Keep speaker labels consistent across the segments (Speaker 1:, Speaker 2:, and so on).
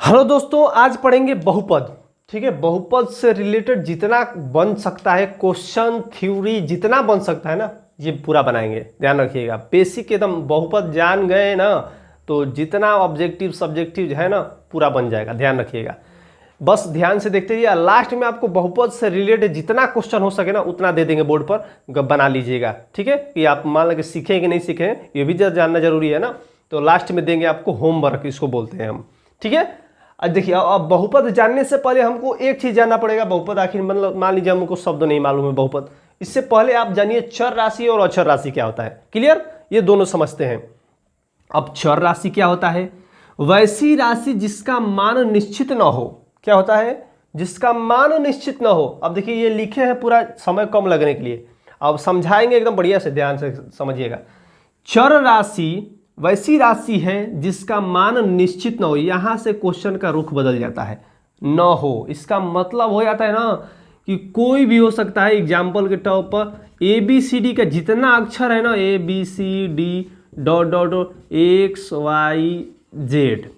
Speaker 1: Hello दोस्तों, आज पढ़ेंगे बहुपद। ठीक है, बहुपद से रिलेटेड जितना बन सकता है क्वेश्चन थ्योरी जितना बन सकता है ना, ये पूरा बनाएंगे। ध्यान रखिएगा, बेसिक एकदम बहुपद जान गए ना तो जितना ऑब्जेक्टिव सब्जेक्टिव है ना पूरा बन जाएगा। ध्यान रखिएगा, बस ध्यान से देखते रहिए। लास्ट में आपको बहुपद से रिलेटेड जितना क्वेश्चन हो सके ना उतना दे देंगे बोर्ड पर, बना लीजिएगा। ठीक है, कि आप मान लो कि सीखें कि नहीं सीखें ये भी जानना जरूरी है ना, तो लास्ट में देंगे आपको होमवर्क, इसको बोलते हैं हम। ठीक है, अब देखिए, अब बहुपद जानने से पहले हमको एक चीज जानना पड़ेगा। बहुपद आखिर मतलब मान लीजिए हमको शब्द नहीं मालूम है बहुपद, इससे पहले आप जानिए चर राशि और अचर राशि क्या होता है। क्लियर, ये दोनों समझते हैं। अब चर राशि क्या होता है? वैसी राशि जिसका मान निश्चित न हो। क्या होता है? जिसका मान निश्चित न हो। अब देखिए ये लिखे हैं पूरा समय कम लगने के लिए, अब समझाएंगे एकदम बढ़िया से, ध्यान से समझिएगा। चर राशि वैसी राशि है जिसका मान निश्चित न हो। यहां से क्वेश्चन का रुख बदल जाता है। न हो इसका मतलब हो जाता है ना कि कोई भी हो सकता है। एग्जाम्पल के तौर पर ए बी सी डी का जितना अक्षर है ना, A B C D dot dot dot X Y Z,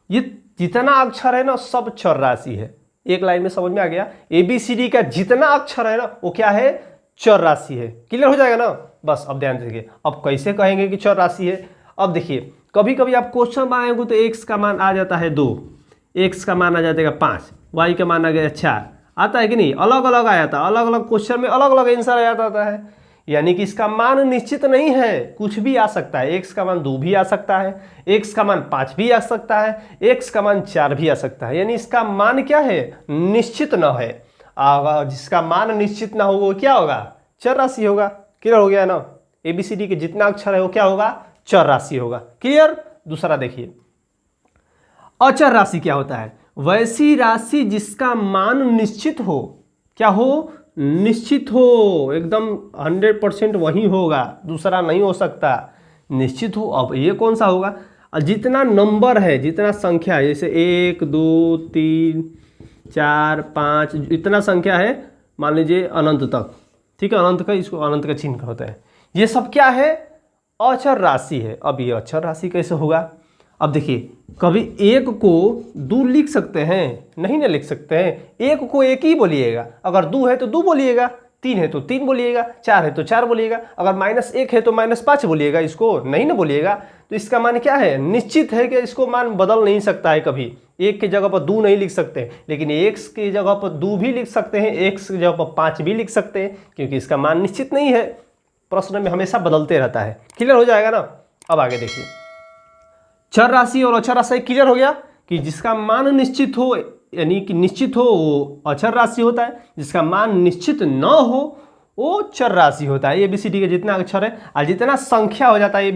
Speaker 1: ये जितना अक्षर है ना सब चर राशि है। एक लाइन में समझ में आ गया? ए बी सी डी का जितना अक्षर है ना वो क्या है? चर राशि है। क्लियर हो जाएगा ना? बस अब ध्यान देखिए, अब कैसे कहेंगे कि चर राशि है। अब देखिए, कभी कभी आप क्वेश्चन बनाएंगे तो एक्स का मान आ जाता है 2, एक्स का मान आ जाएगा 5, वाई का मान आ गया 4, आता है कि नहीं? अलग अलग आ जाता है, अलग अलग क्वेश्चन में अलग अलग आंसर आ जाता है। यानी कि इसका मान निश्चित नहीं है, कुछ भी आ सकता है। एक्स का मान 2 भी आ सकता है, एक्स का मान 5 भी आ सकता है, एक्स का मान 4 भी आ सकता है। यानी इसका मान क्या है? निश्चित न है। जिसका मान निश्चित ना हो वो क्या होगा? चर राशि होगा। क्लियर हो गया ना? एबीसीडी के जितना अक्षर है वो क्या होगा? चर राशि होगा। क्लियर? दूसरा देखिए, अचर राशि क्या होता है? वैसी राशि जिसका मान निश्चित हो। क्या हो? निश्चित हो, एकदम 100% वही होगा, दूसरा नहीं हो सकता, निश्चित हो। अब ये कौन सा होगा? जितना नंबर है, जितना संख्या है, जैसे 1 2 3 4 5 इतना संख्या है, मान लीजिए अनंत तक। ठीक है, अनंत का, इसको अनंत का चिन्ह होता है। ये सब क्या है? अचर राशि है। अब ये अचर राशि कैसे होगा? अब देखिए, कभी एक को 2 लिख सकते हैं? नहीं ना लिख सकते हैं। एक को एक ही बोलिएगा, अगर 2 है तो 2 बोलिएगा, 3 है तो 3 बोलिएगा, 4 है तो 4 बोलिएगा, अगर -1 है तो -5 बोलिएगा, इसको नहीं ना बोलिएगा। तो इसका मान क्या है? निश्चित है कि इसको मान बदल नहीं सकता है कभी। एक की जगह पर 2 नहीं लिख सकते, लेकिन एक्स की जगह पर 2 भी लिख सकते हैं, एक्स की जगह पर 5 भी लिख सकते हैं, क्योंकि इसका मान निश्चित नहीं है। प्रश्न में हमेशा बदलते रहता है। क्लियर हो जाएगा ना? अब आगे देखिए, चर राशि और अचर राशि क्लियर हो गया कि जिसका मान निश्चित हो, यानी कि निश्चित हो, वो अचर राशि होता है। जिसका मान निश्चित न हो वो चर राशि होता है। एबीसीडी के जितना अक्षर है और जितना संख्या हो जाता है,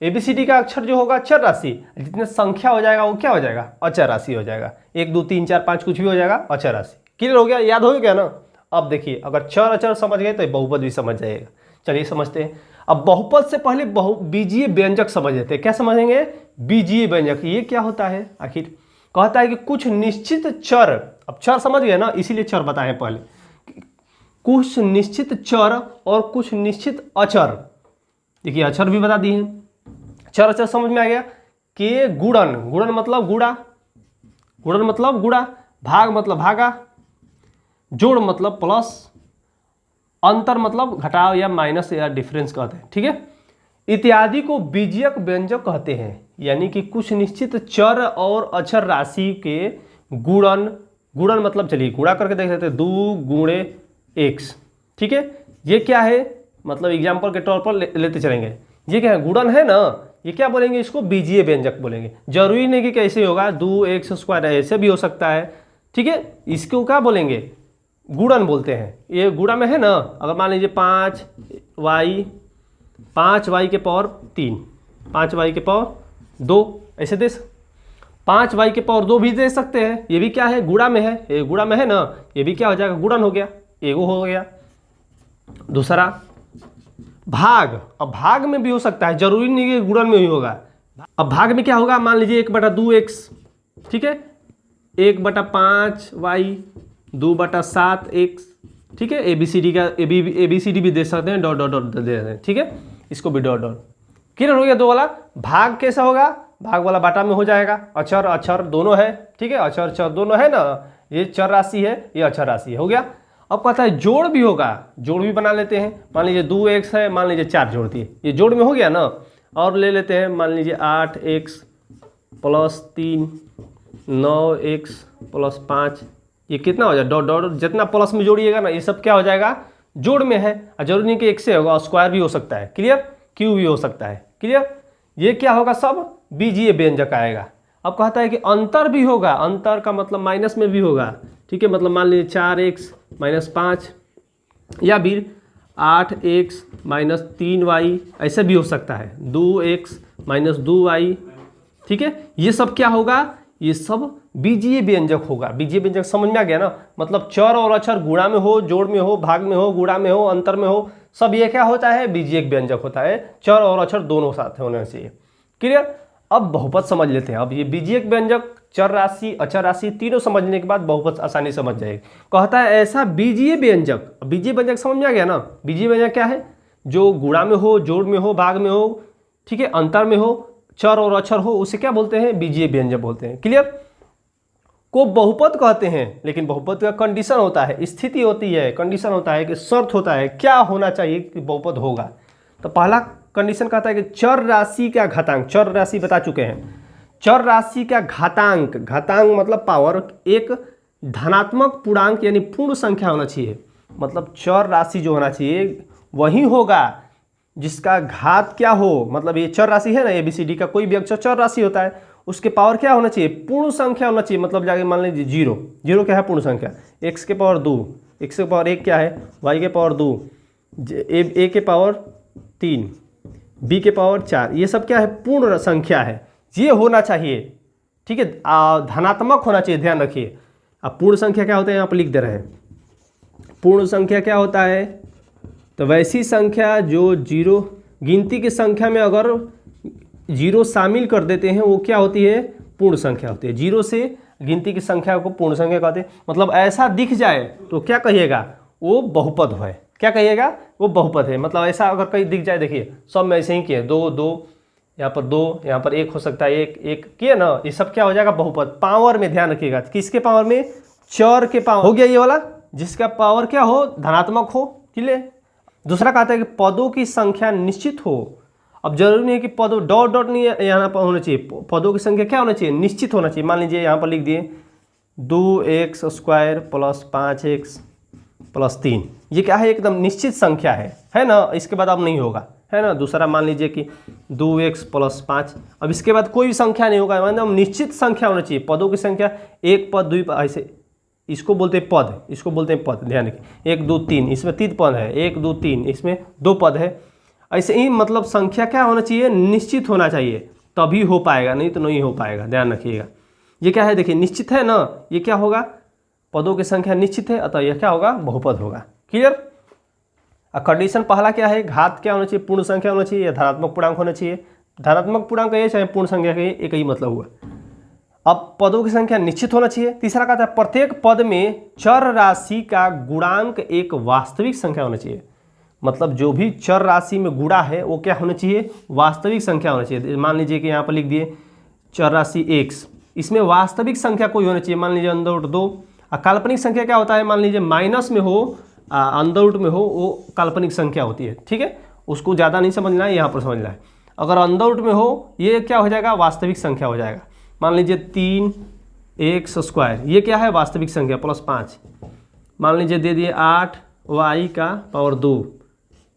Speaker 1: एबीसीडी का अक्षर जो होगा चर राशि, जितना संख्या हो जाएगा वो क्या हो जाएगा? अचर राशि हो जाएगा। 1 2 3 4 5 कुछ भी हो जाएगा, अचर राशि। क्लियर हो गया? याद हो गया ना? अब देखिए, अगर चर अचर समझ गए तो बहुपद भी समझ जाएगा। चलिए समझते हैं। अब बहुपद से पहले बीजीय व्यंजक समझ लेते हैं। क्या समझेंगे? बीजीय व्यंजक। ये क्या होता है आखिर? कहता है कि कुछ निश्चित चर, अब चर समझ गए ना, इसीलिए चर बताए पहले। कुछ निश्चित चर और कुछ निश्चित अचर। देखिए, अचर भी बता दिए, चर अचर समझ में आ गया। के गुणन, गुणन मतलब गुणा, गुणन मतलब गुणा, भाग मतलब भागा, जोड़ मतलब प्लस, अंतर मतलब घटाव या माइनस या डिफरेंस कहते हैं। ठीक है, इत्यादि को बीजीयक व्यंजक कहते हैं। यानी कि कुछ निश्चित चर और अचर राशि के गुणन, गुणन मतलब चलिए गुणा करके देख लेते हैं, 2 गुणे x। ठीक है, ये क्या है? मतलब एग्जाम्पल के तौर पर लेते चलेंगे। ये क्या है? गुणन है ना, ये क्या बोलेंगे? इसको बीजीय व्यंजक बोलेंगे। जरूरी नहीं कि कैसे होगा, 2x² ऐसे भी हो सकता है। ठीक है, इसको क्या बोलेंगे? गुणन बोलते हैं। ये गुणा में है ना, अगर मान लीजिए 5y के पावर 3, 5y के पावर 2 ऐसे दे, 5y के पावर 2 भी दे सकते हैं। ये भी क्या है? गुणा में है। ये गुणा में है ना, ये भी क्या हो जाएगा? गुणन हो गया, एगो हो गया। दूसरा भाग। अब भाग में भी हो सकता है, जरूरी नहीं कि गुणन में ही होगा। अब भाग में क्या होगा? मान लीजिए 1/2x। ठीक है, 1/5y 2/7x। ठीक है, एबीसीडी का एबीसीडी भी दे सकते हैं, डॉट डॉट डॉट दे सकते हैं। ठीक है, इसको भी डॉट डॉट। क्लियर हो गया? 2 वाला भाग कैसा होगा? भाग वाला बाटा में हो जाएगा, अचर अचर दोनों है, ठीक है, अचर अचर दोनों है ना, ये चर राशि है, ये अचर राशि है, हो गया। अब कहता है जोड़ भी होगा, जोड़ भी बना लेते हैं। मान लीजिए 2x है, मान लीजिए 4 जोड़ दिए, ये जोड़ में हो गया ना। और ले लेते हैं, मान लीजिए 8x + 3 9x + 5, ये कितना हो जाएगा, डॉट डॉट जितना प्लस में जोड़िएगा ना ये सब क्या हो जाएगा, जोड़ में है। और जरूरी नहीं कि 1 से होगा, स्क्वायर भी हो सकता है, क्लियर, क्यू भी हो सकता है, क्लियर। ये क्या होगा, सब बीजीय व्यंजक आएगा। अब कहता है कि अंतर भी होगा, अंतर का मतलब माइनस में भी होगा, ठीक है, मतलब मान लीजिए 4x - 5 या फिर 8x - 3y, ऐसे भी हो सकता है, 2x - 2y, ठीक है। ये सब क्या होगा, ये सब बीजीय व्यंजक होगा। बीजीय व्यंजक समझ में आ गया ना, मतलब चर और अक्षर गुणा में हो, जोड़ में हो, भाग में हो, गुणा में हो, अंतर में हो, सब ये क्या होता है, बीजीय व्यंजक होता है। चर और अक्षर दोनों साथ होने चाहिए, क्लियर। अब बहुपद समझ लेते हैं। अब ये बीजीय व्यंजक, चर राशि, अचर राशि तीनों समझने के बाद बहुपद आसानी समझ जाएगी। कहता है ऐसा बीजीय व्यंजक, बीजीय व्यंजक समझ में आ गया ना। बीजीय व्यंजक क्या है, जो गुणा में हो, जोड़ में हो, भाग में हो, ठीक है, अंतर में हो, चर और अक्षर हो, उसे क्या बोलते हैं, बीजीय व्यंजक बोलते हैं, क्लियर। को बहुपद कहते हैं, लेकिन बहुपद का कंडीशन होता है, स्थिति होती है, कंडीशन होता है कि शर्त होता है, क्या होना चाहिए कि बहुपद होगा। तो पहला कंडीशन कहता है कि चर राशि का घातांक, चर राशि बता चुके हैं, चर राशि का घातांक, घातांक मतलब पावर, एक धनात्मक पूर्णांक यानी पूर्ण संख्या होना चाहिए। मतलब चर राशि जो होना चाहिए वही होगा जिसका घात क्या हो, मतलब ये चर राशि है ना, ABCD का कोई भी अक्षर चर राशि होता है, उसके पावर क्या होना चाहिए, पूर्ण संख्या होना चाहिए। मतलब जाके मान लीजिए 0, 0 क्या है, पूर्ण संख्या, x के पावर 2, x के पावर 1 क्या है, y के पावर 2, a के पावर 3, b के पावर 4, ये सब क्या है, पूर्ण संख्या है, ये होना चाहिए, ठीक है। धनात्मक होना चाहिए, ध्यान रखिए। अब पूर्ण संख्या क्या होता है, यहाँ पर लिख दे रहे हैं, पूर्ण संख्या क्या होता है, तो वैसी संख्या जो 0 गिनती की संख्या में अगर 0 शामिल कर देते हैं वो क्या होती है, पूर्ण संख्या होती है। 0 से गिनती की संख्या को पूर्ण संख्या कहते हैं। मतलब ऐसा दिख जाए तो क्या कहिएगा, वो बहुपद है, क्या कहिएगा, वो बहुपद है। मतलब ऐसा अगर कहीं दिख जाए, देखिए सब में ऐसे ही किए, 2 2, यहाँ पर 2, यहाँ पर 1 हो सकता है, 1 1 किए ना, ये सब क्या हो जाएगा, बहुपद। पावर में ध्यान रखिएगा, किसके पावर में, चर के पावर, हो गया ये वाला, जिसका पावर क्या हो, धनात्मक हो, क्लियर। दूसरा कहता है कि पदों की संख्या निश्चित हो। अब जरूरी नहीं है कि पदों डॉट डॉट नहीं यहाँ पर होना चाहिए, पदों की संख्या क्या होना चाहिए, निश्चित होना चाहिए। मान लीजिए यहाँ पर लिख दिए 2x² + 5x + 3, ये क्या है, एकदम निश्चित संख्या है ना, इसके बाद अब नहीं होगा, है ना। दूसरा मान लीजिए कि 2x + 5, अब इसके बाद कोई भी संख्या नहीं होगा, मतलब निश्चित संख्या होना चाहिए। पदों की संख्या, एक पद, 2 पद, ऐसे इसको बोलते हैं पद, इसको बोलते हैं पद, ध्यान रखिए। 1 2 3, इसमें 3 पद है, 1 2 3, इसमें 2 पद है। ऐसे ही मतलब संख्या क्या होना चाहिए, निश्चित होना चाहिए, तभी हो पाएगा, नहीं तो नहीं हो पाएगा, ध्यान रखिएगा। ये क्या है, देखिए निश्चित है ना, ये क्या होगा, पदों की संख्या निश्चित है, अतः यह क्या होगा, बहुपद होगा, क्लियर। कंडीशन पहला क्या है, घात क्या होना चाहिए, पूर्ण संख्या होना चाहिए या धनात्मक पूर्णांक होना चाहिए। धनात्मक पूर्णांक है चाहे पूर्ण संख्या का, एक ही मतलब हुआ। अब पदों की संख्या निश्चित होना चाहिए। तीसरा कहता है प्रत्येक पद में चर राशि का गुणांक एक वास्तविक संख्या होना चाहिए। मतलब जो भी चर राशि में गुणा है वो क्या होना चाहिए, वास्तविक संख्या होना चाहिए। मान लीजिए कि यहाँ पर लिख दिए चर राशि x, इसमें वास्तविक संख्या कोई होना चाहिए, मान लीजिए √2। काल्पनिक संख्या क्या होता है, मान लीजिए माइनस में हो, √, में हो, वो काल्पनिक संख्या होती है, ठीक है। उसको ज़्यादा नहीं समझना है, यहाँ पर समझना है। अगर √, में हो, ये क्या हो जाएगा, वास्तविक संख्या हो जाएगा। मान लीजिए 3x², ये क्या है, वास्तविक संख्या, +5। मान लीजिए दे दिए 8y का पावर 2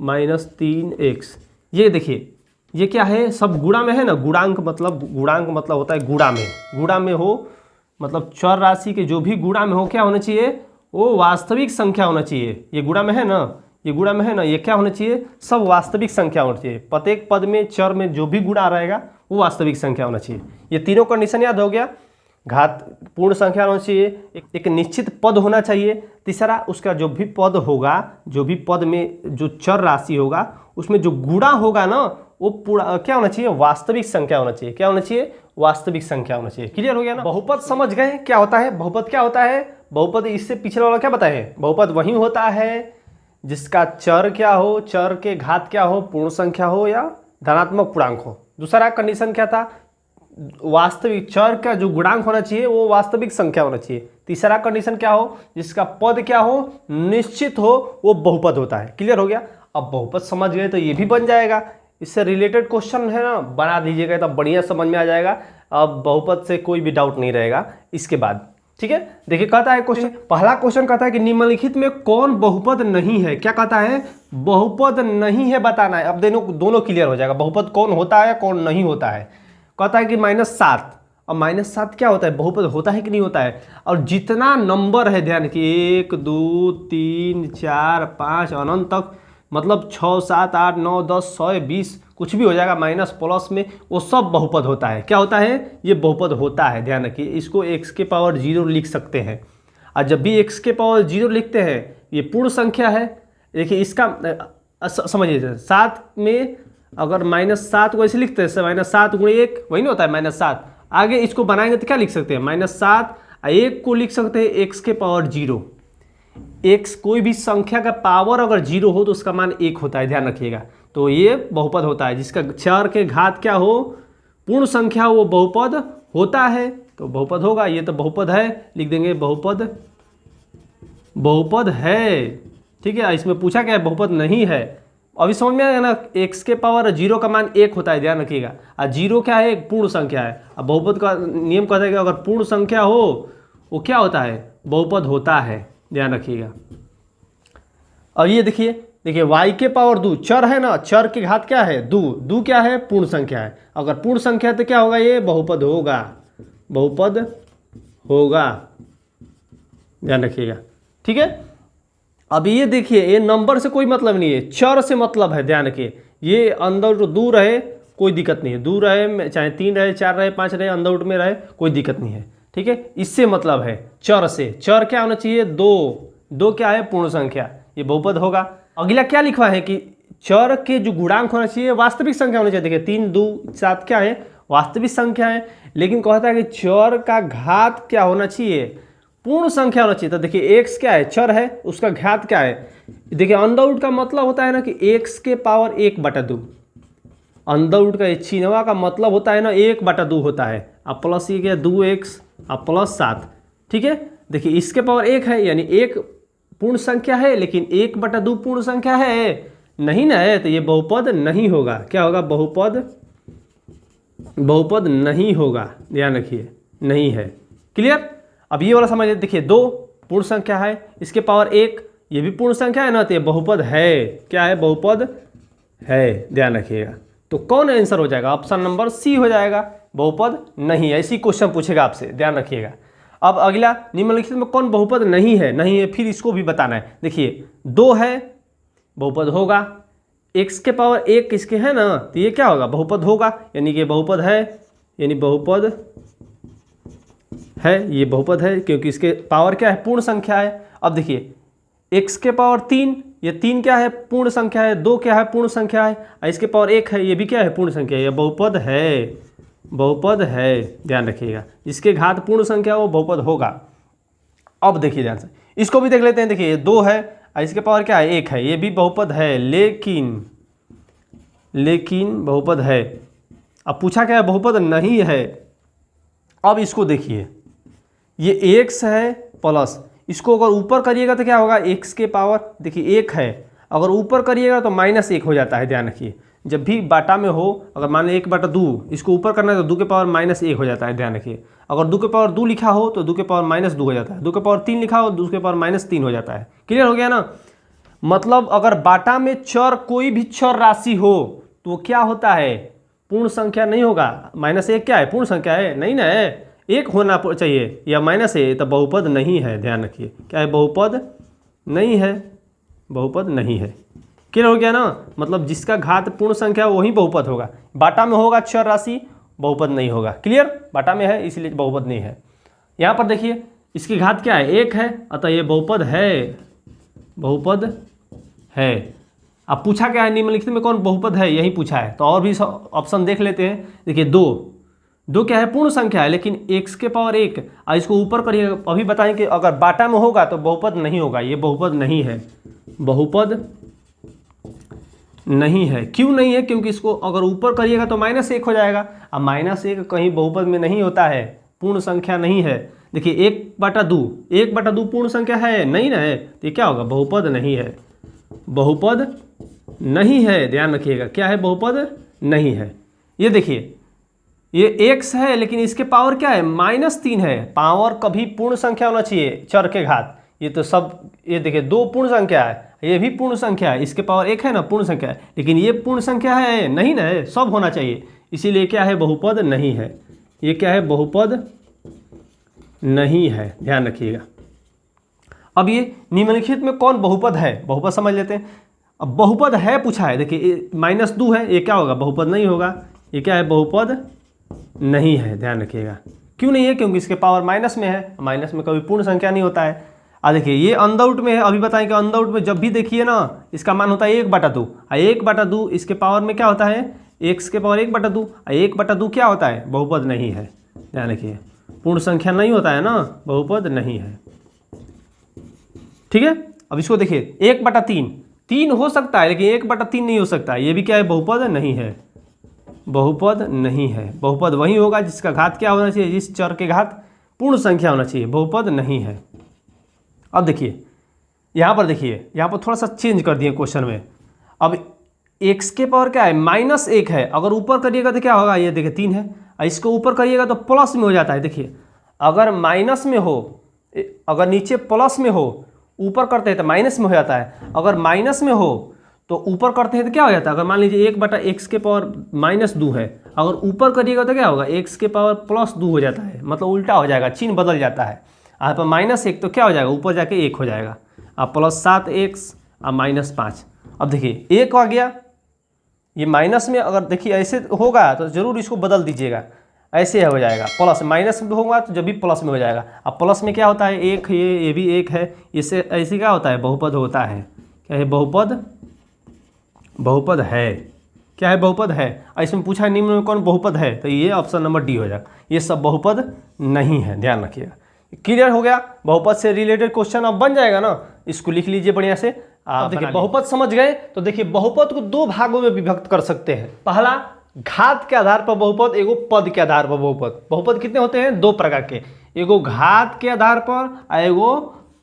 Speaker 1: -3x, ये देखिए ये क्या है, सब गुणा में है ना। गुणांक मतलब होता है गुणा में हो, मतलब चर राशि के जो भी गुणा में हो क्या होना चाहिए, वो वास्तविक संख्या होना चाहिए। ये गुणा में है ना, ये गुणा में है ना, ये क्या होना चाहिए, सब वास्तविक संख्या होना चाहिए। प्रत्येक पद में चर में जो भी गुणा रहेगा वो वास्तविक संख्या होना चाहिए। ये तीनों कंडीशन याद हो गया। घात, पूर्ण संख्या होना चाहिए, एक निश्चित पद होना चाहिए। तीसरा, उसका जो भी पद होगा, जो भी पद में जो चर राशि होगा उसमें जो गुणा होगा ना, वो पूरा क्या होना चाहिए, वास्तविक संख्या होना चाहिए। क्या होना चाहिए, वास्तविक संख्या होना चाहिए। क्लियर हो गया ना। बहुपद समझ गए क्या होता है, बहुपद क्या होता है। बहुपद इससे पिछले वाला क्या बताए, बहुपद वही होता है जिसका चर क्या हो, चर के घात क्या हो, पूर्ण संख्या हो या धनात्मक पूर्णांक हो। दूसरा कंडीशन क्या था, वास्तविक चर का जो गुणांक होना चाहिए वो वास्तविक संख्या होना चाहिए। तीसरा कंडीशन क्या हो, जिसका पद क्या हो, निश्चित हो, वो बहुपद होता है। क्लियर हो गया। अब बहुपद समझ गए तो ये भी बन जाएगा। इससे रिलेटेड क्वेश्चन है ना, बना दीजिएगा तो बढ़िया समझ में आ जाएगा। अब बहुपद से कोई भी डाउट नहीं रहेगा इसके बाद। ठीक है, देखिए कहता है क्वेश्चन, पहला क्वेश्चन कहता है कि निम्नलिखित में कौन बहुपद नहीं है। क्या कहता है, बहुपद नहीं है बताना है। अब दोनों क्लियर हो जाएगा, बहुपद कौन होता है कौन नहीं होता है। कहता है कि -7। अब -7 क्या होता है, बहुपद होता है कि नहीं होता है। और जितना नंबर है ध्यान कि 1 2 3 4 5 अनंत तक, मतलब 6 7 8 9 10 100 20 कुछ भी हो जाएगा माइनस प्लस में, वो सब बहुपद होता है। क्या होता है, ये बहुपद होता है। ध्यान रखिए, इसको x के पावर 0 लिख सकते हैं। और जब भी x के पावर 0 लिखते हैं, ये पूर्ण संख्या है। देखिए इसका समझिए, 7 में अगर -7 को ऐसे लिखते हैं, -7 × 1 वही नहीं होता है -7। आगे इसको बनाएंगे तो क्या लिख सकते हैं, -7 1 को लिख सकते हैं x के पावर 0। x कोई भी संख्या का पावर अगर 0 हो तो उसका मान 1 होता है, ध्यान रखिएगा। तो ये बहुपद होता है, जिसका चर के घात क्या हो, पूर्ण संख्या, वो बहुपद होता है। तो बहुपद होगा, ये तो बहुपद है, लिख देंगे बहुपद, बहुपद है। ठीक है, इसमें पूछा क्या है, बहुपद नहीं है। अभी समझ में आया ना, x के पावर 0 का मान 1 होता है, ध्यान रखिएगा। और 0 क्या है, एक पूर्ण संख्या है। अब बहुपद का नियम कहता है कि अगर पूर्ण संख्या हो वो क्या होता है, बहुपद होता है, ध्यान रखिएगा। और ये देखिए y के पावर 2 चर है ना, चर के घात क्या है, 2 क्या है, पूर्ण संख्या है। अगर पूर्ण संख्या तो क्या होगा, ये बहुपद होगा, बहुपद होगा, ध्यान रखिएगा। ठीक है, अब ये देखिए, ये नंबर से कोई मतलब नहीं है, चर से मतलब है, ध्यान रखिए। ये अंदर जो 2 रहे कोई दिक्कत नहीं है, 2 रहे चाहे 3 रहे 4 रहे 5 रहे, अंदर रूट में रहे कोई दिक्कत नहीं है। ठीक है, इससे मतलब है चर से। चर क्या होना चाहिए, 2 क्या है, पूर्ण संख्या, ये बहुपद होगा। अगला क्या लिखा है कि चर के जो गुणांक होना चाहिए वास्तविक संख्या होना चाहिए। देखिए 3 2 7 क्या है, वास्तविक संख्या है। लेकिन कहता है कि चर का घात क्या होना चाहिए, पूर्ण संख्या होना चाहिए। तो देखिए x क्या है, चर है, उसका घात क्या है। देखिए अंडर रूट का मतलब होता है ना कि x के पावर 1/2। अंडर रूट का चिन्हवा का मतलब होता है ना 1/2 होता है। अब प्लस ये क्या, 2x अब प्लस 7। ठीक है, देखिए इसके पावर 1 है, यानी 1 पूर्ण संख्या है, लेकिन 1/2 पूर्ण संख्या है नहीं ना है, तो ये बहुपद नहीं होगा। क्या होगा, बहुपद नहीं होगा, ध्यान रखिए, नहीं है। क्लियर। अब ये वाला समझिए, देखिए 2 पूर्ण संख्या है, इसके पावर 1 ये भी पूर्ण संख्या है ना, तो ये बहुपद है। क्या है, बहुपद है, ध्यान रखिएगा। तो कौन आंसर हो जाएगा, ऑप्शन नंबर सी हो जाएगा, बहुपद नहीं है। इसी क्वेश्चन पूछेगा आपसे, ध्यान रखिएगा। अब अगला, निम्नलिखित में कौन बहुपद नहीं है, फिर इसको भी बताना है। देखिए 2 है, बहुपद होगा। x के पावर 1 इसके है ना, तो ये क्या होगा, बहुपद होगा, यानी कि बहुपद है, यानी बहुपद है, ये बहुपद है क्योंकि इसके पावर क्या है, पूर्ण संख्या है। अब देखिए x के पावर 3, ये 3 क्या है, पूर्ण संख्या है। 2 क्या है, पूर्ण संख्या है। और इसके पावर 1 है, ये भी क्या है, पूर्ण संख्या है, ये बहुपद है, बहुपद है, ध्यान रखिएगा। जिसके घात पूर्ण संख्या वो बहुपद होगा। अब देखिए ध्यान से, इसको भी देख लेते हैं। देखिए 2 है और इसके पावर क्या है, 1 है, ये भी बहुपद है, लेकिन बहुपद है। अब पूछा क्या है, बहुपद नहीं है। अब इसको देखिए, ये x है प्लस, इसको अगर ऊपर करिएगा तो क्या होगा, x के पावर, देखिए 1 है, अगर ऊपर करिएगा तो -1 हो जाता है, ध्यान रखिए। जब भी बाटा में हो, अगर मान लो 1/2 इसको ऊपर करना है तो 2 के पावर -1 हो जाता है, ध्यान रखिए। अगर 2 के पावर 2 लिखा हो तो 2 के पावर -2 हो जाता है। 2 के पावर 3 लिखा हो 2 के पावर -3 हो जाता है। क्लियर हो गया ना। मतलब अगर बाटा में चर कोई भी चर राशि हो तो क्या होता है, पूर्ण संख्या नहीं होगा। -1 क्या है, पूर्ण संख्या है नहीं ना, है 1 होना चाहिए, या माइनस है, तो बहुपद नहीं है, ध्यान रखिए। क्या है, बहुपद नहीं है, बहुपद नहीं है। क्लियर हो गया ना। मतलब जिसका घात पूर्ण संख्या वही बहुपद होगा। बाटा में होगा चर राशि, बहुपद नहीं होगा। क्लियर, बाटा में है इसलिए बहुपद नहीं है। यहाँ पर देखिए इसकी घात क्या है, 1 है, अतः ये बहुपद है, बहुपद है। अब पूछा क्या है, निम्नलिखित में कौन बहुपद है, यही पूछा है। तो और भी ऑप्शन देख लेते हैं। देखिए 2 क्या है, पूर्ण संख्या है, लेकिन x के पावर 1 और इसको ऊपर करिए। अभी बताएं कि अगर बाटा में होगा तो बहुपद नहीं होगा, ये बहुपद नहीं है, बहुपद नहीं है। क्यों नहीं है? क्योंकि इसको अगर ऊपर करिएगा तो -1 हो जाएगा। अब -1 कहीं बहुपद में नहीं होता है, पूर्ण संख्या नहीं है। देखिए 1/2 पूर्ण संख्या है नहीं ना है, तो ये क्या होगा? बहुपद नहीं है, बहुपद नहीं है। ध्यान रखिएगा, क्या है? बहुपद नहीं है। ये देखिए ये x है लेकिन इसके पावर क्या है? -3 है। पावर कभी पूर्ण संख्या होना चाहिए, चर के घात। ये तो सब, ये देखिए 2 पूर्ण संख्या है, ये भी पूर्ण संख्या है, इसके पावर 1 है ना, पूर्ण संख्या है, लेकिन ये पूर्ण संख्या है नहीं ना है, सब होना चाहिए। इसीलिए क्या है? बहुपद नहीं है। ये क्या है? बहुपद नहीं है, ध्यान रखिएगा। अब ये निम्नलिखित में कौन बहुपद है? बहुपद समझ लेते हैं। अब बहुपद है पूछा है, देखिए -2 है, ये क्या होगा? बहुपद नहीं होगा। ये क्या है? बहुपद नहीं है, ध्यान रखिएगा। क्यों नहीं है? क्योंकि इसके पावर माइनस में है, माइनस में कभी पूर्ण संख्या नहीं होता है। देखिए ये अंडररूट में है, अभी बताएं कि अंडररूट में जब भी देखिए ना, इसका मान होता है 1/2। 1/2 इसके पावर में क्या होता है? x के पावर 1/2। 1/2 क्या होता है? बहुपद नहीं है, ध्यान रखिए। पूर्ण संख्या नहीं होता है ना, बहुपद नहीं है। ठीक है, अब इसको देखिए 1/3, 3 हो सकता है लेकिन 1/3 नहीं हो सकता। ये भी क्या है? बहुपद नहीं है, बहुपद नहीं है। बहुपद वही होगा जिसका घात क्या होना चाहिए? जिस चर के घात पूर्ण संख्या होना चाहिए, बहुपद नहीं है। अब देखिए यहाँ पर, देखिए यहाँ पर थोड़ा सा चेंज कर दिए क्वेश्चन में। अब x के पावर क्या है? -1 है, अगर ऊपर करिएगा तो क्या होगा? ये देखिए 3 है, इसको ऊपर करिएगा तो प्लस में हो जाता है। देखिए अगर माइनस में हो, अगर नीचे प्लस में हो, ऊपर करते हैं तो माइनस में हो जाता है। अगर माइनस में हो तो ऊपर करते हैं तो क्या हो जाता है? अगर मान लीजिए 1/x के पावर -2 है, अगर ऊपर करिएगा तो क्या होगा? x के पावर +2 हो जाता है, मतलब उल्टा हो जाएगा, चिन्ह बदल जाता है। यहाँ पर -1 तो क्या हो जाएगा? ऊपर जाके 1 हो जाएगा। अब +7x अब -5। अब देखिए 1 आ गया, ये माइनस में अगर देखिए ऐसे होगा तो ज़रूर इसको बदल दीजिएगा, ऐसे हो जाएगा। प्लस माइनस में होगा तो जब भी प्लस में हो जाएगा। अब प्लस में क्या होता है? 1, ये भी 1 है, इससे ऐसे क्या होता है? बहुपद होता है। क्या है? बहुपद, बहुपद है। क्या है? बहुपद है। इसमें पूछा है निम्न में कौन बहुपद है, तो ये ऑप्शन नंबर डी हो जाएगा। ये सब बहुपद नहीं है, ध्यान रखिएगा। क्लियर हो गया? बहुपद से रिलेटेड क्वेश्चन अब बन जाएगा ना, इसको लिख लीजिए बढ़िया से। आप देखिए बहुपद समझ गए तो देखिए बहुपद को 2 भागों में विभक्त कर सकते हैं। पहला, घात के आधार पर बहुपद, एगो पद के आधार पर बहुपद। बहुपद कितने होते हैं? 2 प्रकार के, एगो घात के आधार पर और एगो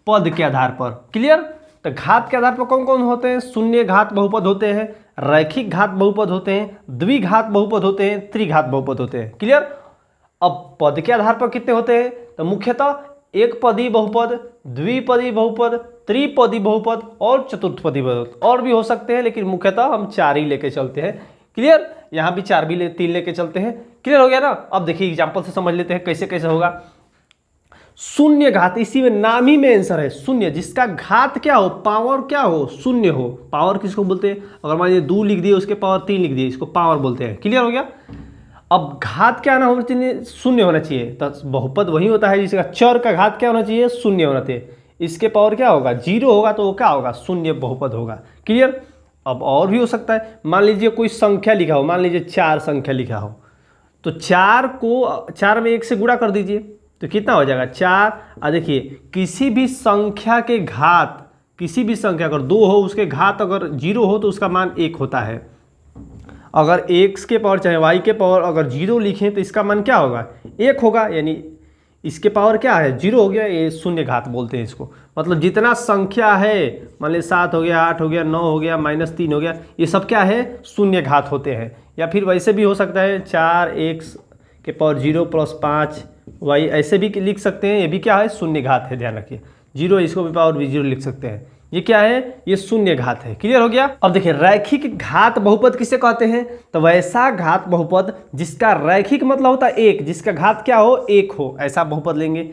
Speaker 1: पद के आधार पर। क्लियर? तो घात के आधार पर कौन कौन होते हैं? शून्य घात बहुपद होते हैं, रैखिक घात बहुपद होते हैं, द्विघात बहुपद होते हैं, त्रिघात बहुपद होते हैं। क्लियर? अब पद के आधार पर कितने होते हैं? तो मुख्यतः एक पदी बहुपद, द्विपदी बहुपद, त्रिपदी बहुपद और चतुर्थपदी बहुपद, और भी हो सकते हैं लेकिन मुख्यतः हम 4 ही लेके चलते हैं। क्लियर? यहाँ भी 4 भी 3 लेके चलते हैं। क्लियर हो गया ना? अब देखिए एग्जाम्पल से समझ लेते हैं कैसे कैसे होगा। शून्य घात, इसी में नाम ही में आंसर है शून्य, जिसका घात क्या हो? पावर क्या हो? शून्य हो। पावर किसको बोलते हैं? अगर मान लीजिए 2 लिख दिए, उसके पावर 3 लिख दिए, इसको पावर बोलते हैं। क्लियर हो गया? अब घात क्या ना होना चाहिए? शून्य होना चाहिए। तो बहुपद वही होता है जिसका चर का घात क्या होना चाहिए? शून्य होना चाहिए। इसके पावर क्या होगा? 0 होगा तो वो क्या होगा? शून्य बहुपद होगा। क्लियर? अब और भी हो सकता है, मान लीजिए कोई संख्या लिखा हो, मान लीजिए 4 संख्या लिखा हो, तो 4 को 4 में 1 से गुणा कर दीजिए तो कितना हो जाएगा? 4। देखिए किसी भी संख्या के घात, किसी भी संख्या अगर 2 हो, उसके घात अगर 0 हो तो उसका मान 1 होता है। अगर x के पावर चाहे y के पावर अगर 0 लिखें तो इसका मान क्या होगा? 1 होगा, यानी इसके पावर क्या है? 0 हो गया, ये शून्य घात बोलते हैं इसको। मतलब जितना संख्या है, मान लीजिए 7 हो गया, 8 हो गया, 9 हो गया, -3 हो गया, ये सब क्या है? शून्य घात होते हैं। या फिर वैसे भी हो सकता है 4x के पावर 0 + 5y, ऐसे भी लिख सकते हैं। ये भी क्या है? शून्य घात है, ध्यान रखिए। 0 इसको भी पावर भी 0 लिख सकते हैं। ये क्या है? ये शून्य घात है। क्लियर हो गया? अब देखिए रैखिक घात बहुपद किसे कहते हैं? तो वैसा घात बहुपद जिसका रैखिक मतलब होता है 1, जिसका घात क्या हो? 1 हो, ऐसा बहुपद लेंगे।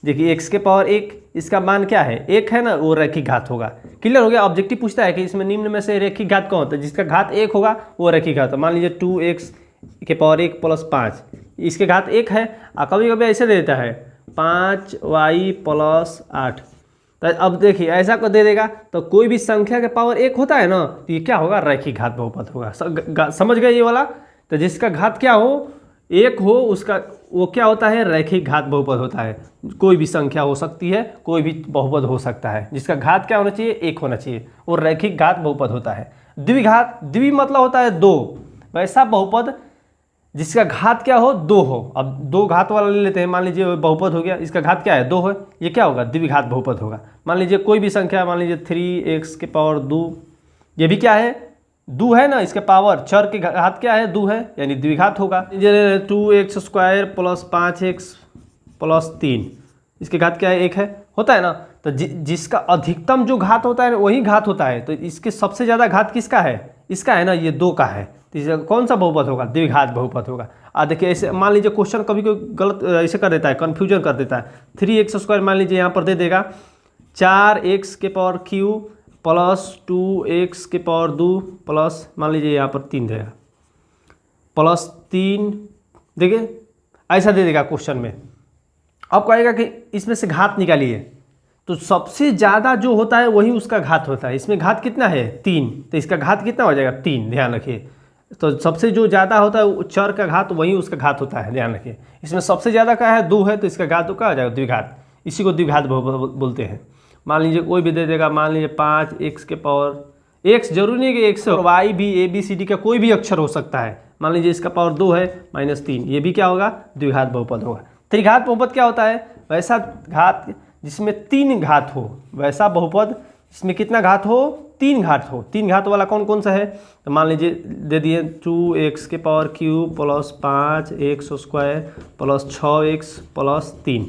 Speaker 1: देखिए x के पावर 1, इसका मान क्या है? 1 है ना, वो रैखिक घात होगा। क्लियर हो गया? ऑब्जेक्टिव पूछता है कि इसमें निम्न में से रैखिक घात कौन होता है? जिसका घात 1 होगा वो रैखिक घात। मान लीजिए 2x के पावर 1 + 5, इसके घात 1 है। कभी कभी ऐसे दे देता है 5y + 8। तो अब देखिए ऐसा को दे देगा तो कोई भी संख्या के पावर 1 होता है ना, तो ये क्या होगा? रैखिक घात बहुपद होगा। समझ गए ये वाला? तो जिसका घात क्या हो? 1 हो, उसका वो क्या होता है? रैखिक घात बहुपद होता है। कोई भी संख्या हो सकती है, कोई भी बहुपद हो सकता है, जिसका घात क्या होना चाहिए? 1 होना चाहिए, वो रैखिक घात बहुपद होता है। द्विघात, द्वि मतलब होता है दो, वैसा बहुपद जिसका घात क्या हो, दो हो। अब दो घात वाला ले लेते हैं, मान लीजिए बहुपद हो गया, इसका घात क्या है, दो है, ये क्या होगा, द्विघात बहुपद होगा। मान लीजिए कोई भी संख्या, मान लीजिए 3x⁻2, ये भी क्या है, दो है ना, इसके पावर चर के घात क्या है, दो है, यानी द्विघात होगा। 2x² + 5x + 3, इसके घात क्या है, एक है, होता है ना। तो जिसका अधिकतम जो घात होता है वही घात होता है, तो इसके सबसे ज़्यादा घात किसका है, इसका है ना, ये दो का है, तो इसका कौन सा बहुपद होगा, द्विघात बहुपद होगा। देखिए ऐसे मान लीजिए क्वेश्चन कभी कोई गलत ऐसे कर देता है, कन्फ्यूजन कर देता है। 3x² मान लीजिए यहाँ पर दे देगा 4x³ + 2x² प्लस मान लीजिए यहाँ पर 3 देगा +3, देखिए ऐसा दे देगा क्वेश्चन में। अब कहेगा कि इसमें से घात निकालिए, तो सबसे ज़्यादा जो होता है वही उसका घात होता है। इसमें घात कितना है, 3, तो इसका घात कितना हो जाएगा, 3, ध्यान रखिए। तो सबसे जो ज़्यादा होता है चर का घात वही उसका घात होता है, ध्यान रखिए। इसमें सबसे ज़्यादा क्या है, 2 है, तो इसका घात तो क्या हो जाएगा, द्विघात, इसी को द्विघात बोलते हैं। मान लीजिए कोई भी दे देगा, मान लीजिए 5x, x जरूरी नहीं कि x, y भी ABCD का कोई भी अक्षर हो सकता है। मान लीजिए इसका पावर 2 है -3, ये भी क्या होगा, द्विघात बहुपद होगा। त्रिघात बहुपद क्या होता है, वैसा घात जिसमें 3 घात हो, वैसा बहुपद जिसमें कितना घात हो, 3 घात हो। 3 घात वाला कौन कौन सा है, तो मान लीजिए दे दिए 2x³ + 5x² + 6x + 3,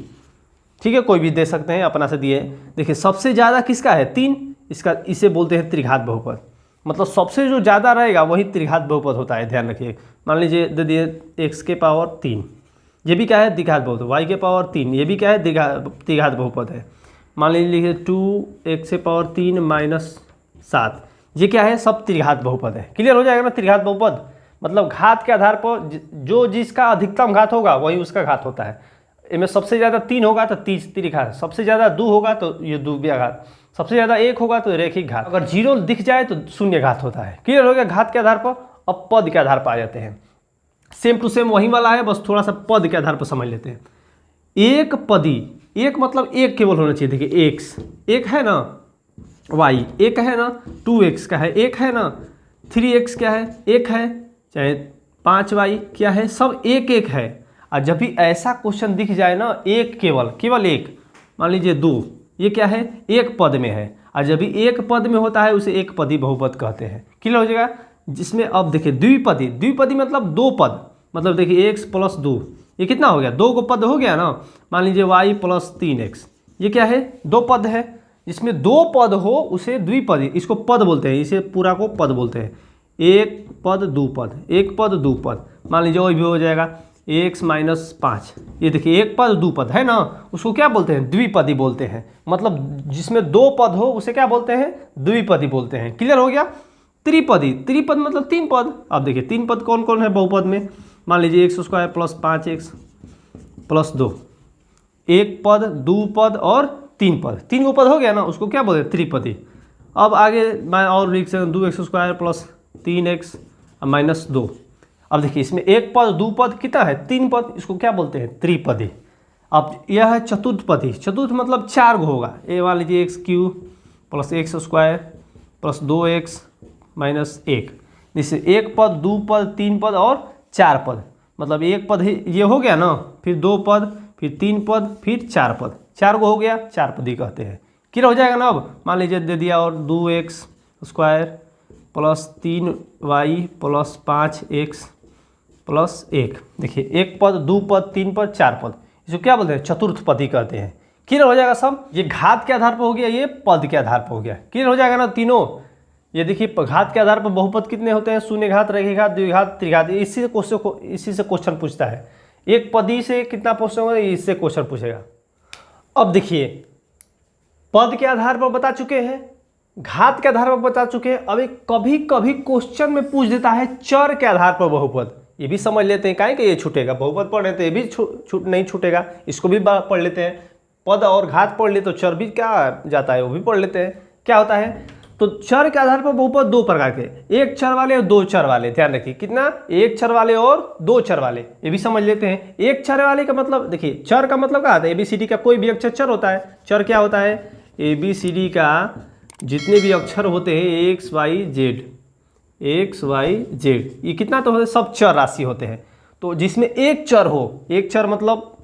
Speaker 1: ठीक है, कोई भी दे सकते हैं, अपना से दिए। देखिए सबसे ज़्यादा किसका है, 3, इसका, इसे बोलते हैं त्रिघात बहुपद। मतलब सबसे जो ज़्यादा रहेगा वही त्रिघात बहुपद होता है, ध्यान रखिए। मान लीजिए दे दिए x⁻3, ये भी क्या है, द्विघात बहुपद। y⁻3, ये भी क्या है, त्रिघात बहुपद है। मान लीजिए 2x⁻3 - 7, ये क्या है, सब त्रिघात बहुपद है। क्लियर हो जाएगा ना, त्रिघात बहुपद मतलब घात के आधार पर जो जिसका अधिकतम घात होगा वही उसका घात होता है। इनमें सबसे ज़्यादा 3 होगा तो त्रिघात, सबसे ज़्यादा 2 होगा तो ये द्विघात, सबसे ज़्यादा 1 होगा तो रैखिक घात, अगर 0 दिख जाए तो शून्य घात होता है। क्लियर हो गया घात के आधार पर। अब पद के आधार पर आ जाते हैं, सेम टू सेम वही वाला है, बस थोड़ा सा पद के आधार पर समझ लेते हैं। एक पदी, एक मतलब एक केवल होना चाहिए। देखिए x एक है ना, y एक है ना, 2x का है एक है ना, 3x क्या है, एक है, चाहे 5y क्या है, सब एक एक है। और जब भी ऐसा क्वेश्चन दिख जाए ना, एक केवल एक, मान लीजिए 2, ये क्या है, एक पद में है, और जब भी एक पद में होता है उसे एक पदी बहुपद कहते हैं। क्लियर हो जाएगा। जिसमें अब देखिए द्विपदी मतलब 2 पद, मतलब देखिए x + 2, ये कितना हो गया, 2 को पद हो गया ना। मान लीजिए y + 3x, ये क्या है, 2 पद है। जिसमें 2 पद हो उसे द्विपदी, इसको पद बोलते हैं, इसे पूरा को पद बोलते हैं। एक पद 2 पद, एक पद 2 पद, मान लीजिए वही भी हो जाएगा x - 5, ये देखिए एक पद 2 पद है ना, उसको क्या बोलते हैं, द्विपदी बोलते हैं। मतलब जिसमें 2 पद हो उसे क्या बोलते हैं, द्विपदी बोलते हैं। क्लियर हो गया। त्रिपद मतलब 3 पद। अब देखिए 3 पद कौन कौन है बहुपद में, मान लीजिए x² + 5x + 2, एक पद 2 पद और 3 पद, 3 गो पद हो गया ना, उसको क्या बोलते हैं, त्रिपदी। अब आगे मैं और लिख सकता हूँ 2x² + 3x - 2। अब देखिए इसमें एक पद 2 पद कितना है, 3 पद, इसको क्या बोलते हैं, त्रिपदी। अब यह है चतुर्थपदी, चतुर्थ मतलब 4 गो होगा। ए मान लीजिए x³ + x² + 2x - 1, जिससे एक पद 2 पद 3 पद और 4 पद, मतलब एक पद ये हो गया ना, फिर 2 पद, फिर 3 पद, फिर 4 पद, 4 गो हो गया, 4 पदी कहते हैं। क्लियर हो जाएगा ना। अब मान लीजिए दे दिया और 2x² + 3y + 5x + 1, देखिए एक पद 2 पद 3 पद 4 पद, इसको क्या बोलते हैं, चतुर्थपदी कहते हैं। क्लियर हो जाएगा सब। ये घात के आधार पर हो गया, ये पद के आधार पर हो गया। क्लियर हो जाएगा ना तीनों। ये देखिए घात के आधार पर बहुपद कितने होते हैं, शून्य घात, रैखिक घात, द्विघात, त्रिघात। इसी से क्वेश्चन पूछता है। एक पदी से कितना क्वेश्चन होगा, इससे क्वेश्चन पूछेगा। अब देखिए पद के आधार पर बता चुके हैं, घात के आधार पर बता चुके हैं। अब कभी कभी क्वेश्चन में पूछ देता है चर के आधार पर बहुपद, ये भी समझ लेते हैं, काहे कि ये छूटेगा, बहुपद पढ़ रहे तो ये भी नहीं छूटेगा, इसको भी पढ़ लेते हैं। पद और घात पढ़ ले तो चर भी क्या जाता है, वो भी पढ़ लेते हैं। क्या होता है, तो चर के आधार पर बहुपद 2 प्रकार के, एक चर वाले और 2 चर वाले। ध्यान रखिए कितना, एक चर वाले और 2 चर वाले, ये भी समझ लेते हैं। एक चर वाले का मतलब देखिए, चर का मतलब क्या आता है, ABCD का कोई भी अक्षर चर होता है। चर क्या होता है, ABCD का जितने भी अक्षर होते हैं X Y Z, X Y Z, ये कितना तो होते हैं, सब चर राशि होते हैं। तो जिसमें एक चर हो, एक चर मतलब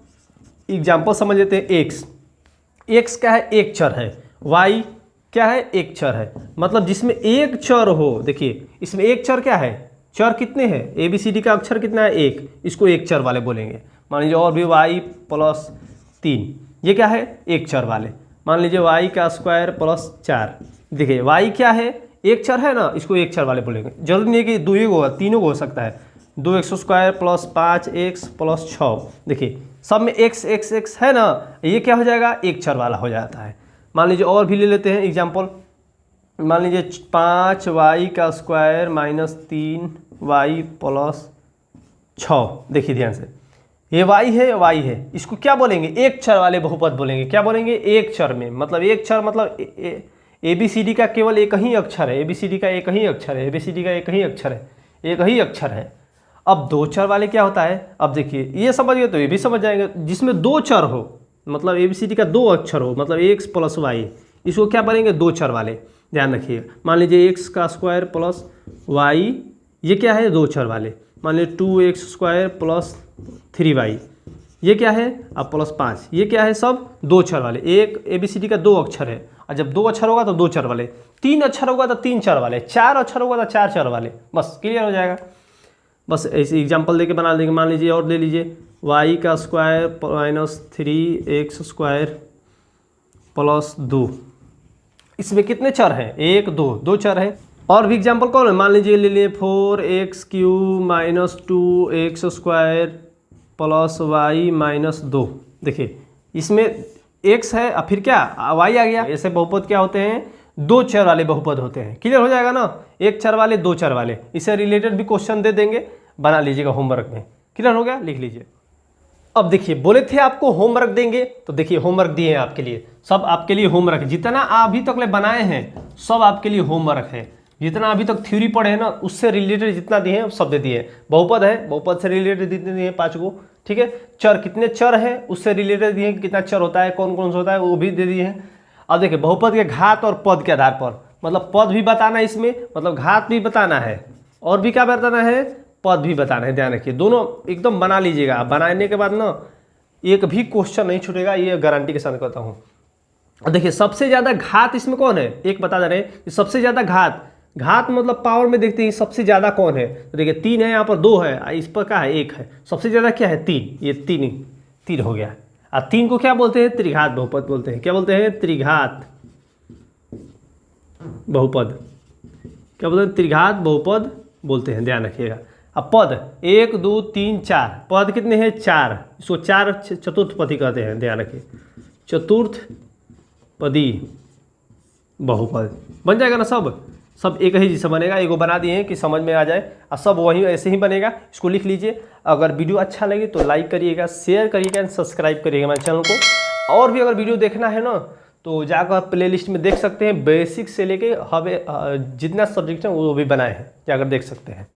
Speaker 1: एग्जाम्पल समझ लेते हैं, एक्स क्या है, एक चर है, वाई क्या है, एक चर है। मतलब जिसमें एक चर हो, देखिए इसमें एक चर क्या है, चर कितने हैं, ए बी सी डी का अक्षर कितना है, एक, इसको एक चर वाले बोलेंगे। मान लीजिए और भी वाई प्लस 3, ये क्या है, एक चर वाले। मान लीजिए वाई का स्क्वायर प्लस 4, देखिए वाई क्या है, एक चर है ना, इसको एक चर वाले बोलेंगे। जरूरी नहीं है कि दो ही होगा, तीनों को हो सकता है। 2x square plus 5x plus 6, देखिए सब में x x x है ना, ये क्या हो जाएगा, एक चर वाला हो जाता है। मान लीजिए और भी ले लेते हैं एग्जाम्पल, मान लीजिए 5y का स्क्वायर माइनस 3y प्लस 6, देखिए ध्यान से, ये y है, इसको क्या बोलेंगे, एक चर वाले बहुपद बोलेंगे। क्या बोलेंगे, एक चर में, मतलब एक चर मतलब ए बी सी डी का केवल एक ही अक्षर है, ए बी सी डी का एक ही अक्षर है, ए बी सी डी का एक ही अक्षर है, एक ही अक्षर है। अब दो चर वाले क्या होता है, अब देखिए ये समझ गए तो ये भी समझ जाएंगे। जिसमें दो चर हो, मतलब ए बी सी डी का दो अक्षर हो, मतलब एक्स प्लस वाई, इसको क्या बनेंगे, दो चर वाले। ध्यान रखिएगा, मान लीजिए एक्स का स्क्वायर प्लस वाई, ये क्या है, दो चर वाले। मान लीजिए 2x स्क्वायर प्लस 3y, ये क्या है, अब प्लस 5, ये क्या है, सब दो चर वाले। एक ए बी सी डी का दो अक्षर है, और जब दो अक्षर होगा तो दो चर वाले, तीन अक्षर होगा तो तीन चर वाले, चार अक्षर होगा तो चार चर वाले। बस क्लियर हो जाएगा। बस ऐसे एग्जाम्पल देके बना देंगे। मान लीजिए और ले लीजिए, वाई का square minus 3x square plus 2, इसमें कितने चर हैं, एक दो चर हैं। और भी एग्जाम्पल कौन है, मान लीजिए ले लिए 4x³ minus 2x square plus Y minus 2, देखिए इसमें x है और फिर क्या y आ गया। ऐसे बहुपद क्या होते हैं, दो चर वाले बहुपद होते हैं। क्लियर हो जाएगा ना, एक चर वाले, दो चर वाले। इससे रिलेटेड भी क्वेश्चन दे देंगे, बना लीजिएगा होमवर्क में। क्लियर हो गया, लिख लीजिए। अब देखिए बोले थे आपको होमवर्क देंगे, तो देखिए होमवर्क दिए हैं आपके लिए, सब आपके लिए होमवर्क है। जितना अभी तक ले बनाए हैं सब आपके लिए होमवर्क है। जितना अभी तक थ्योरी पढ़े हैं ना, उससे रिलेटेड जितना दिए हैं सब दे दिए हैं। बहुपद है, बहुपद से रिलेटेड जितने दिए हैं 5 को, ठीक है। चर कितने चर हैं उससे रिलेटेड दिए हैं, कितना चर होता है, कौन कौन सा होता है, वो भी दे दिए हैं। अब देखिए बहुपद के घात और पद के आधार पर, मतलब पद भी बताना है इसमें, मतलब घात भी बताना है, और भी क्या बताना है, पद भी बताना है। ध्यान रखिए, दोनों एकदम बना लीजिएगा। बनाने के बाद ना एक भी क्वेश्चन नहीं छूटेगा, ये गारंटी के साथ कहता हूँ। देखिए सबसे ज़्यादा घात इसमें कौन है, एक बता दे रहे हैं, सबसे ज़्यादा घात मतलब पावर में देखते हैं सबसे ज़्यादा कौन है। तो देखिए 3 है, यहाँ पर 2 है, इस पर क्या है, 1 है। सबसे ज़्यादा क्या है, 3, ये 3 हो गया। और 3 को क्या बोलते हैं, त्रिघात बहुपद बोलते हैं। क्या बोलते हैं, त्रिघात बहुपद। क्या बोलते हैं, त्रिघात बहुपद बोलते हैं। ध्यान रखिएगा। अब पद 1 2 3 4, पद कितने हैं, 4, इसको चार चतुर्थपदी कहते हैं। ध्यान रखिए, चतुर्थपदी बहुपद बन जाएगा ना, सब एक ही जैसा बनेगा। एगो बना दिए हैं कि समझ में आ जाए, और सब वही ऐसे ही बनेगा। इसको लिख लीजिए। अगर वीडियो अच्छा लगे तो लाइक करिएगा, शेयर करिएगा एंड सब्सक्राइब करिएगा हमारे चैनल को। और भी अगर वीडियो देखना है ना तो जाकर प्लेलिस्ट में देख सकते हैं, बेसिक से लेके हमें जितना सब्जेक्ट है वो भी बनाए हैं, जाकर देख सकते हैं।